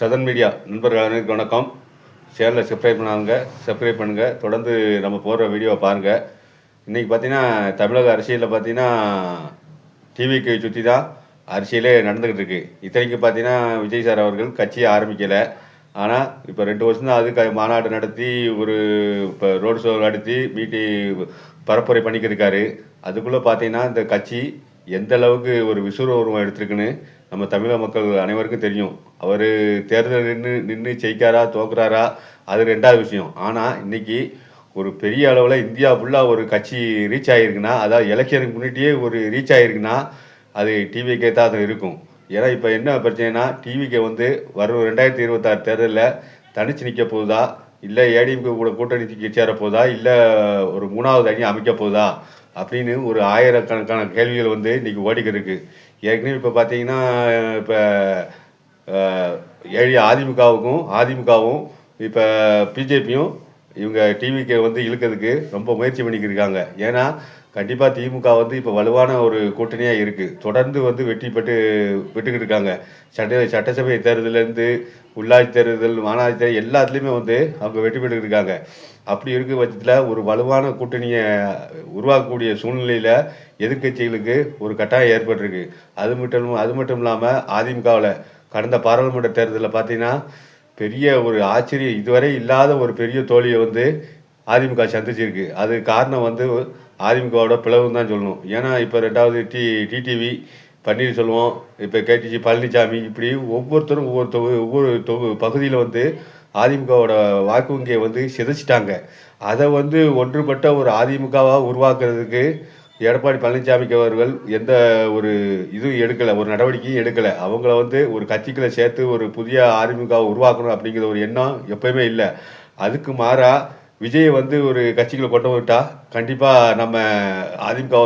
Sathan media நண்பர்கள் அனைவருக்கும் வணக்கம். சேனலை சப்ஸ்கிரைப் பண்ணுங்கள். தொடர்ந்து நம்ம போடுற வீடியோவை பாருங்கள். இன்றைக்கி பார்த்தீங்கன்னா தமிழக அரசியலில் பார்த்தீங்கன்னா டிவிக்கு சுற்றி தான் அரசியலே நடந்துக்கிட்டு இருக்குது. இத்தனைக்கு பார்த்தீங்கன்னா விஜய் சார் அவர்கள் கட்சியை ஆரம்பிக்கலை. ஆனால் இப்போ 2 வருஷம் தான் அது மாநாடு நடத்தி இப்போ ரோடு ஷோ நடத்தி பரப்புரை பண்ணிக்கிருக்காரு. அதுக்குள்ளே பார்த்தீங்கன்னா இந்த கட்சி எந்த அளவுக்கு ஒரு விஸ்வரூபம் எடுத்திருக்குன்னு நம்ம தமிழக மக்கள் அனைவருக்கும் தெரியும். அவர் தேர்தல் நின்று ஜெயிக்காரா தோக்குறாரா அது 2வது விஷயம். ஆனால் இன்றைக்கி ஒரு பெரிய அளவில் இந்தியா ஃபுல்லாக ஒரு கட்சி ரீச் ஆகிருக்குன்னா, அதாவது எலெக்ஷனுக்கு முன்னாடியே ஒரு ரீச் ஆகிருக்குன்னா அது டிவிக்கே தான் அது இருக்கும். ஏன்னா இப்போ என்ன பிரச்சனைனா, டிவிக்கு வரும் 2026 தேர்தலில் தனிச்சு நிற்க போகுதா, இல்லை ஏடிஎம்கே கூட கூட்டணிக்கு சேர போதா, இல்லை ஒரு 3வது அணி அமைக்க போதா அப்படின்னு ஒரு ஆயிரக்கணக்கான கேள்விகள் இன்றைக்கி ஓடிக்கிட்டு இருக்குது. ஏற்கனவே இப்போ பார்த்தீங்கன்னா இப்போ அதிமுகவும் இப்போ பிஜேபியும் இவங்க டிவிக்கு இழுக்கிறதுக்கு ரொம்ப முயற்சி பண்ணிக்கிருக்காங்க. ஏன்னா கண்டிப்பாக திமுக இப்போ வலுவான ஒரு கூட்டணியாக இருக்குது. தொடர்ந்து வெற்றி பெற்றுக்கிட்டு இருக்காங்க. சட்டசபை தேர்தலேருந்து உள்ளாட்சி தேர்தல், மாநகராட்சி தேர்தல் எல்லாத்துலேயுமே அவங்க வெற்றி பெற்றுக்கிட்டு இருக்காங்க. அப்படி இருக்கிற பட்சத்தில் ஒரு வலுவான கூட்டணியை உருவாக்கக்கூடிய சூழ்நிலையில் எதிர்கட்சிகளுக்கு ஒரு கட்டாயம் ஏற்பட்டிருக்கு. அது மட்டும் இல்லாமல் அதிமுகவில் கடந்த பாராளுமன்ற தேர்தலில் பார்த்தீங்கன்னா பெரிய ஒரு ஆச்சரியம், இதுவரை இல்லாத ஒரு பெரிய தோல்வியை அதிமுக சந்திச்சிருக்கு. அது காரணம் அதிமுகவோட பிளவுன்னு தான் சொல்லணும். ஏன்னா இப்போ 2வது டிடிவி பன்னீர்செல்வம், இப்போ கேடிசி பழனிசாமி, இப்படி ஒவ்வொருத்தரும் ஒவ்வொரு பகுதியில் அதிமுகவோட வாக்கு வங்கியை சிதைச்சிட்டாங்க. அதை ஒன்றுபட்ட ஒரு அதிமுகவாக உருவாக்குறதுக்கு எடப்பாடி பழனிசாமிக்கு அவர்கள் எந்த ஒரு எடுக்கலை, ஒரு நடவடிக்கையும் எடுக்கலை. அவங்கள ஒரு கட்சிகளை சேர்த்து ஒரு புதிய அதிமுகவை உருவாக்கணும் அப்படிங்கிற ஒரு எண்ணம் எப்போயுமே இல்லை. அதுக்கு மாறாக விஜய் ஒரு கட்சிகளை கொண்டு வந்துட்டால் கண்டிப்பாக நம்ம அதிமுக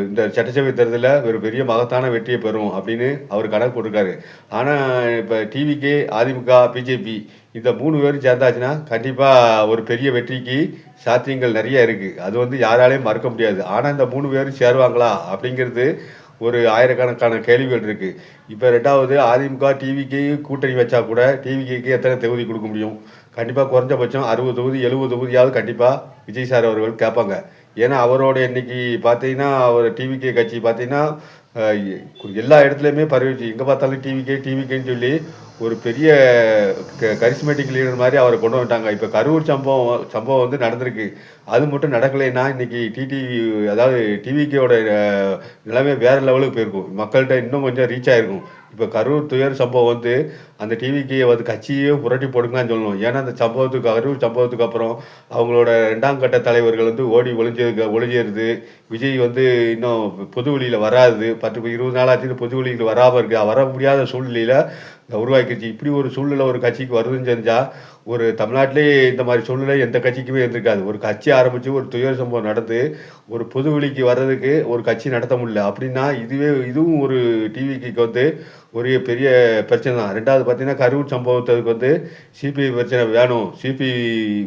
இந்த சட்டசபை தேர்தலில் ஒரு பெரிய மகத்தான வெற்றியை பெறும் அப்படின்னு அவர் கணக்கு போட்டிருக்காரு. ஆனால் இப்போ டிவிக்கு அதிமுக பிஜேபி இந்த 3 பேரும் சேர்ந்தாச்சுன்னா கண்டிப்பாக ஒரு பெரிய வெற்றிக்கு சாத்தியங்கள் நிறைய இருக்குது. அது யாராலையும் மறுக்க முடியாது. ஆனால் இந்த 3 பேரும் சேருவாங்களா அப்படிங்கிறது ஒரு ஆயிரக்கணக்கான கேள்விகள் இருக்குது. இப்போ 2வது அதிமுக டிவிக்கு கூட்டணி வச்சா கூட டிவிக்கு எத்தனை தொகுதி கொடுக்க முடியும்? கண்டிப்பாக குறைஞ்சபட்சம் 60 தொகுதி 70 தொகுதியாவது கண்டிப்பாக விஜய் சார் அவர்கள் கேட்பாங்க. ஏன்னா அவரோட இன்னைக்கு பார்த்தீங்கன்னா அவர் டிவிகே கட்சி பார்த்தீங்கன்னா எல்லா இடத்துலையுமே பரவிச்சு. எங்கே பார்த்தாலும் டிவிகேன்னு சொல்லி ஒரு பெரிய கரிஸ்மேட்டிக் லீடர் மாதிரி அவரை கொண்டு வந்துட்டாங்க. இப்போ கரூர் சம்பவம் நடந்திருக்கு. அது மட்டும் நடக்கலைன்னா இன்றைக்கி அதாவது டிவிகேயோட நிலைமை வேறு லெவலுக்கு போயிருக்கும். மக்கள்கிட்ட இன்னும் கொஞ்சம் ரீச் ஆகிருக்கும். இப்போ கரூர் துயர் சம்பவம் அந்த டிவிக்கு கட்சியே புரட்டி போடுங்கன்னு சொல்லணும். ஏன்னா அந்த கரூர் சம்பவத்துக்கு அப்புறம் அவங்களோட 2ஆம் கட்ட தலைவர்கள் ஓடி ஒளிஞ்சிருது. விஜய் இன்னும் பொது வழியில் வராது, 10-20 நாளாச்சு பொது வழியில் வராமல் இருக்குது. வர முடியாத சூழ்நிலையில் உருவாக்கிடுச்சு. இப்படி ஒரு சூழ்நிலை ஒரு கட்சிக்கு வருதுன்னு தெரிஞ்சால் ஒரு தமிழ்நாட்டிலே இந்த மாதிரி சூழ்நிலை எந்த கட்சிக்குமே இருந்திருக்காது. ஒரு கட்சி ஆரம்பித்து ஒரு துயர் சம்பவம் நடந்து ஒரு பொது வெளிக்கு வர்றதுக்கு ஒரு கட்சி நடத்த முடியல அப்படின்னா இதுவும் ஒரு டிவிக்கு ஒரு பெரிய பிரச்சனை தான். 2வது பார்த்தீங்கன்னா கரூர் சம்பவத்துக்கு சிபிஐ பிரச்சனை வேணும், சிபிஐ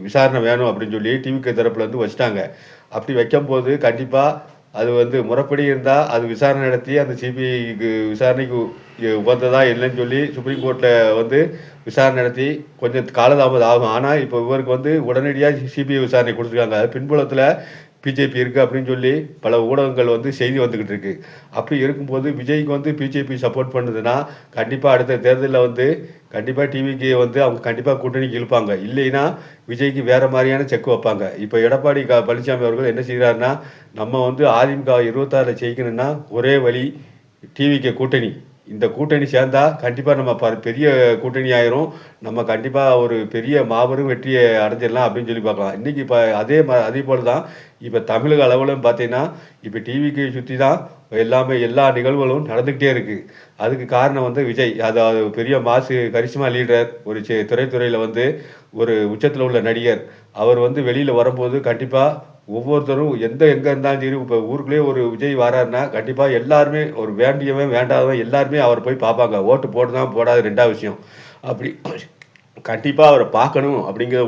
விசாரணை வேணும் அப்படின்னு சொல்லி டிவிக்கு தரப்புல வச்சுட்டாங்க. அப்படி வைக்கும்போது கண்டிப்பாக அது முறைப்படி இருந்தால் அது விசாரணை நடத்தி அந்த சிபிஐக்கு விசாரணைக்கு உகந்ததா இல்லைன்னு சொல்லி சுப்ரீம் கோர்ட்டில் விசாரணை நடத்தி கொஞ்சம் காலதாமதம் ஆகும். ஆனால் இப்போ இவருக்கு உடனடியாக சிபிஐ விசாரணை கொடுத்துருக்காங்க. பின்புலத்தில் பிஜேபி இருக்குது அப்படின்னு சொல்லி பல ஊடகங்கள் செய்தி வந்துக்கிட்டு இருக்குது. அப்படி இருக்கும்போது விஜய்க்கு பிஜேபி சப்போர்ட் பண்ணுதுன்னா கண்டிப்பாக அடுத்த தேர்தலில் கண்டிப்பாக டிவிக்கு அவங்க கண்டிப்பாக கூட்டணிக்கு இழுப்பாங்க. இல்லைன்னா விஜய்க்கு வேறு மாதிரியான செக் வைப்பாங்க. இப்போ எடப்பாடி பழனிசாமி அவர்கள் என்ன செய்கிறாருன்னா, நம்ம அதிமுக 26 ஜெயிக்கணும்னா ஒரே வழி டிவிக்கு கூட்டணி. இந்த கூட்டணி சேர்ந்தால் கண்டிப்பாக நம்ம பெரிய கூட்டணி ஆயிரும், நம்ம கண்டிப்பாக ஒரு பெரிய மாபெரும் வெற்றியை அடைஞ்சிடலாம் அப்படின்னு சொல்லி பார்க்கலாம். இன்றைக்கி இப்போ அதே போல் தான் இப்போ தமிழக அளவிலும் பார்த்தீங்கன்னா இப்போ டிவிக்கு சுற்றி தான் எல்லா நிகழ்வுகளும் நடந்துக்கிட்டே இருக்குது. அதுக்கு காரணம் விஜய். அதாவது பெரிய கரிஷ்மா லீடர், ஒரு திரைத்துறையில் ஒரு உச்சத்தில் உள்ள நடிகர். அவர் வெளியில் வரும்போது கண்டிப்பாக ஒவ்வொருத்தரும் எங்கே இருந்தாலும் சரி, இப்போ ஊருக்குள்ளேயே ஒரு விஜய் வராருன்னா கண்டிப்பாக எல்லாருமே ஒரு வேண்டியவன் வேண்டாதவன் எல்லாருமே அவர் போய் பார்ப்பாங்க. ஓட்டு போடுதான் போடாது 2வது விஷயம். அப்படி கண்டிப்பாக அவரை பார்க்கணும் அப்படிங்கிற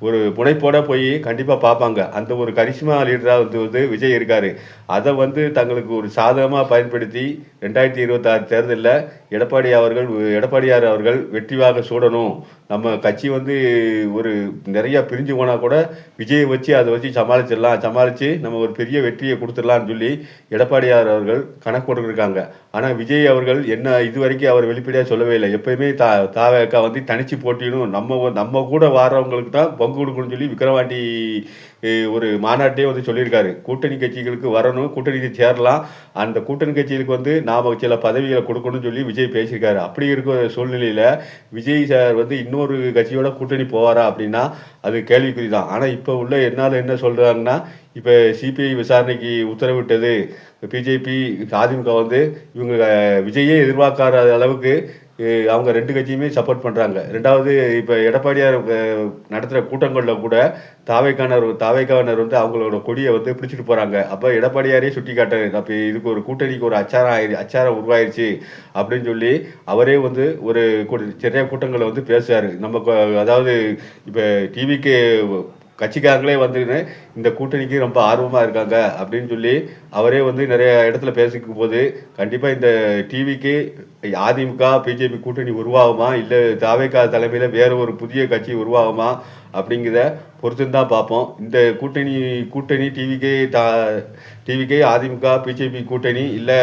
ஒரு முனைப்போட போய் கண்டிப்பாக பார்ப்பாங்க. அந்த ஒரு கரிஷ்மா லீடராக வந்து விஜய் இருக்கார். அதை வந்து தங்களுக்கு ஒரு சாதகமாக பயன்படுத்தி 2026 தேர்தலில் எடப்பாடியார் அவர்கள் வெற்றிவாக சூடணும். நம்ம கட்சி வந்து ஒரு நிறையா பிரிஞ்சு போனால் கூட விஜயை வச்சு அதை வச்சு சமாளித்து நம்ம ஒரு பெரிய வெற்றியை கொடுத்துடலான்னு சொல்லி எடப்பாடியார் அவர்கள் கணக்கு போட்டுருக்காங்க. ஆனால் விஜய் அவர்கள் என்ன இதுவரைக்கும் அவர் வெளிப்படையாக சொல்லவே இல்லை. எப்பயுமே தாவேக்கா வந்து தனிச்சு போட்டியிடும், நம்ம கூட வாரவங்களுக்கு தான் பங்கு கொடுக்கணும்னு சொல்லி விக்கிரவாண்டி ஒரு மாநாட்டே வந்து சொல்லியிருக்காரு. கூட்டணி கட்சிகளுக்கு வரணும், கூட்டணிக்கு சேரலாம், அந்த கூட்டணி கட்சிகளுக்கு வந்து நாம் சில பதவிகளை கொடுக்கணும்னு சொல்லி விஜய் பேசியிருக்காரு. அப்படி இருக்கிற சூழ்நிலையில் விஜய் சார் வந்து இன்னொரு கட்சியோட கூட்டணி போவாரா அப்படின்னா அது கேள்விக்குறி தான். ஆனால் இப்போ உள்ள என்னால் என்ன சொல்கிறாங்கன்னா, இப்போ சிபிஐ விசாரணைக்கு உத்தரவிட்டது பிஜேபி அதிமுக வந்து இவங்க விஜயே எதிர்பார்க்காத அளவுக்கு அவங்க 2 கட்சியுமே சப்போர்ட் பண்ணுறாங்க. ரெண்டாவது இப்போ எடப்பாடியார் நடத்துகிற கூட்டங்களில் கூட தாவேக்காவினர் வந்து அவங்களோட கொடியை வந்து பிடிச்சிட்டு போகிறாங்க. அப்போ எடப்பாடியாரே சுட்டி காட்டுறாரு, அப்போ இதுக்கு ஒரு கூட்டணிக்கு ஒரு அச்சாரம் உருவாயிருச்சு அப்படின்னு சொல்லி அவரே வந்து ஒரு நிறைய கூட்டங்களை வந்து பேசுகிறார். அதாவது இப்போ டிவிக்கு கட்சிக்காரங்களே வந்து இந்த கூட்டணிக்கு ரொம்ப ஆர்வமாக இருக்காங்க அப்படின்னு சொல்லி அவரே வந்து நிறைய இடத்துல பேசிக்கும் போது கண்டிப்பாக இந்த டிவிக்கு அதிமுக பிஜேபி கூட்டணி உருவாகுமா, இல்லை தாவேக்கா தலைமையில் வேறு ஒரு புதிய கட்சி உருவாகுமா அப்படிங்கிறத பொறுத்துன்னு பார்ப்போம். இந்த கூட்டணி டிவிக்கே அதிமுக பிஜேபி கூட்டணி இல்லை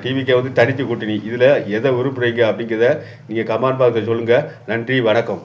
டிவிக்கே வந்து தனித்து கூட்டணி, இதில் எதை விரும்புகிறீங்க அப்படிங்கிறத நீங்கள் கமெண்ட் பாக்ஸில் சொல்லுங்கள். நன்றி, வணக்கம்.